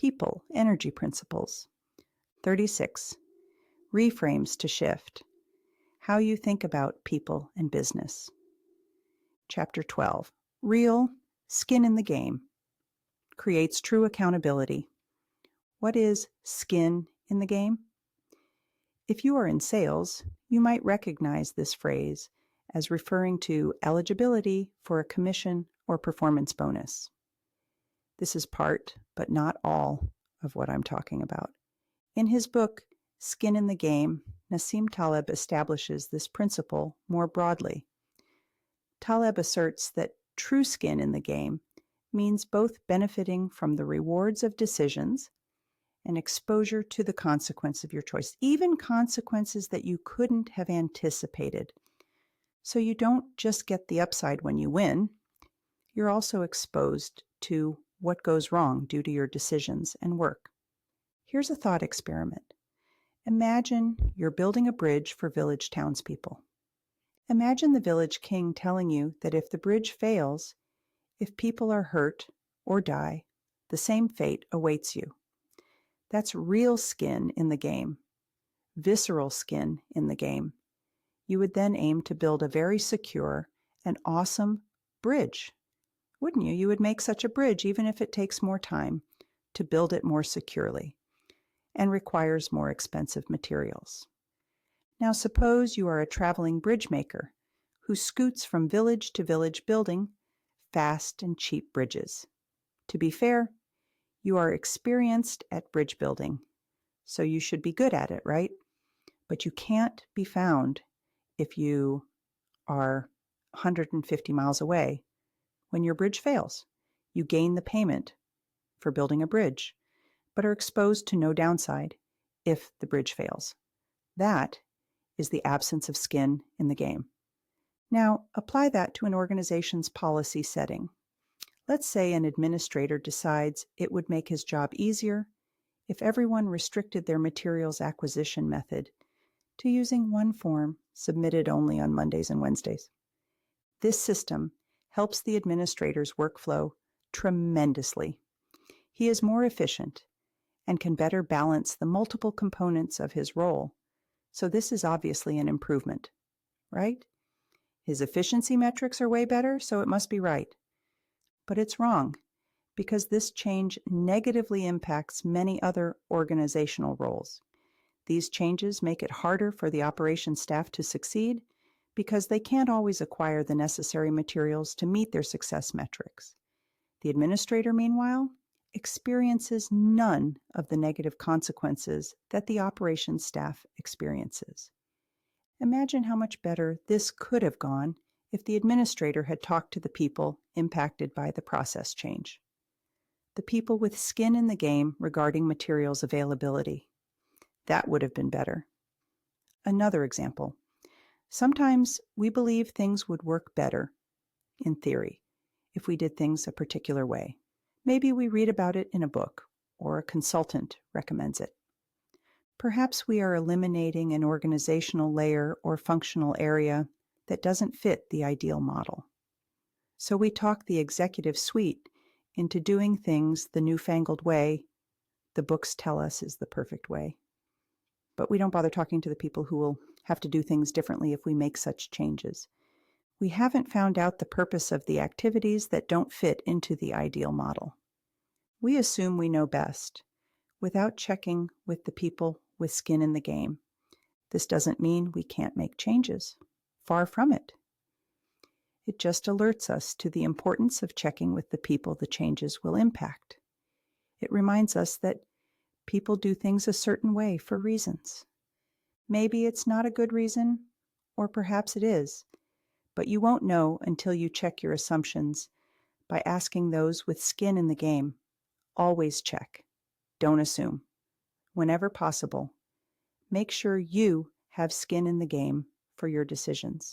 People Energy Principles. 36. Reframes to shift. How you think about people and business. Chapter 12. Real skin in the game. Creates true accountability. What is skin in the game? If you are in sales, you might recognize this phrase as referring to eligibility for a commission or performance bonus. This is part, but not all, of what I'm talking about. In his book, Skin in the Game, Nassim Taleb establishes this principle more broadly. Taleb asserts that true skin in the game means both benefiting from the rewards of decisions and exposure to the consequence of your choice, even consequences that you couldn't have anticipated. So you don't just get the upside when you win, you're also exposed to what goes wrong due to your decisions and work. Here's a thought experiment. Imagine you're building a bridge for village townspeople. Imagine the village king telling you that if the bridge fails, if people are hurt or die, the same fate awaits you. That's real skin in the game, visceral skin in the game. You would then aim to build a very secure and awesome bridge. Wouldn't you? You would make such a bridge even if it takes more time to build it more securely and requires more expensive materials. Now suppose you are a traveling bridge maker who scoots from village to village building fast and cheap bridges. To be fair, you are experienced at bridge building, so you should be good at it, right? But you can't be found if you are 150 miles away when your bridge fails. You gain the payment for building a bridge, but are exposed to no downside if the bridge fails. That is the absence of skin in the game. Now, apply that to an organization's policy setting. Let's say an administrator decides it would make his job easier if everyone restricted their materials acquisition method to using one form submitted only on Mondays and Wednesdays. This system helps the administrator's workflow tremendously. He is more efficient and can better balance the multiple components of his role. So this is obviously an improvement, right? His efficiency metrics are way better, so it must be right. But it's wrong, because this change negatively impacts many other organizational roles. These changes make it harder for the operations staff to succeed because they can't always acquire the necessary materials to meet their success metrics. The administrator, meanwhile, experiences none of the negative consequences that the operations staff experiences. Imagine how much better this could have gone if the administrator had talked to the people impacted by the process change. The people with skin in the game regarding materials availability. That would have been better. Another example. Sometimes we believe things would work better, in theory, if we did things a particular way. Maybe we read about it in a book, or a consultant recommends it. Perhaps we are eliminating an organizational layer or functional area that doesn't fit the ideal model. So we talk the executive suite into doing things the newfangled way the books tell us is the perfect way. But we don't bother talking to the people who will have to do things differently if we make such changes. We haven't found out the purpose of the activities that don't fit into the ideal model. We assume we know best, without checking with the people with skin in the game. This doesn't mean we can't make changes. Far from it. It just alerts us to the importance of checking with the people the changes will impact. It reminds us that people do things a certain way for reasons. Maybe it's not a good reason, or perhaps it is, but you won't know until you check your assumptions by asking those with skin in the game. Always check. Don't assume. Whenever possible, make sure you have skin in the game for your decisions.